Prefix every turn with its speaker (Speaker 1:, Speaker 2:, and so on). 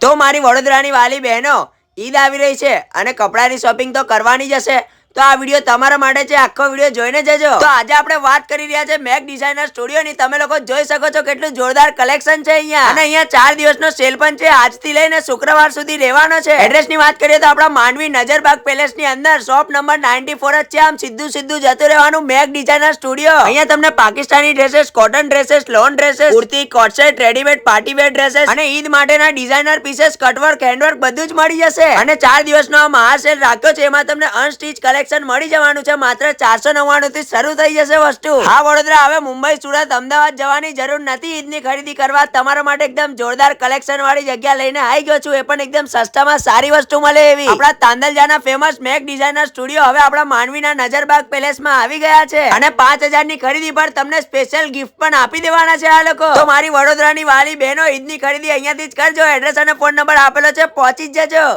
Speaker 1: તો મારી વડોદરાની વાલી બહેનો, ઈદ આવી રહી છે અને કપડાની શોપિંગ તો કરવાની જ હશે. તો આ વિડીયો તમારા માટે છે, આખો વિડીયો જોઈને જજો. તો આજે આપણે વાત કરી રહ્યા છે મેક ડિઝાઇનર સ્ટુડિયોની. તમે લોકો જોઈ શકો છો કેટલું જોરદાર કલેક્શન છે અહીંયા. અને અહીંયા 4 દિવસનો સેલ પણ છે, આજથી લઈને શુક્રવાર સુધી રહેવાનો છે. એડ્રેસની વાત કરીએ તો આપણા માંડવી નજરબાગ પેલેસની અંદર શોપ નંબર 94 જ છે. આમ સીધું સીધું જતું રહેવાનું મેક ડિઝાઇનર સ્ટુડિયો. અહીંયા તમને Pakistani dresses, cotton dresses, lawn dresses, kurti, coat set, readymade party wear dresses અને ઈદ માટેના ડિઝાઇનર પીसेस, કટવર્ક, હેન્ડવર્ક બધું જ મળી જશે. અને 4 દિવસનો આ મહાસેલ રાખ્યો છે, એમાં તમને અનસ્ટિચ કલેક્શન મળી જવાનું છે. માત્ર 499 થી શરૂ થઈ જશે વસ્તુ. હા વડોદરા, હવે મુંબઈ, સુરત, અમદાવાદ જવાની જરૂર નથી ઈદની ખરીદી કરવા. તમારા માટે એકદમ જોરદાર કલેક્શન વાળી જગ્યા લઈને આવી ગયો છું, એ પણ એકદમ સસ્તામાં સારી વસ્તુ મળે એવી. આપણા તાંદલજાના ફેમસ મેક ડિઝાઇનર સ્ટુડિયો હવે આપણા માંડવીના નજરબાગ પેલેસમાં આવી ગયા છે. અને 5000 ની ખરીદી પર તમને સ્પેશિયલ ગિફ્ટ પણ આપી દેવાના છે આ લોકો. તો મારી વડોદરાની વાલી બહેનો, ઈદની ખરીદી અહીંયાથી જ કરજો. એડ્રેસ અને ફોન નંબર આપેલો છે, પહોંચી જ જજો.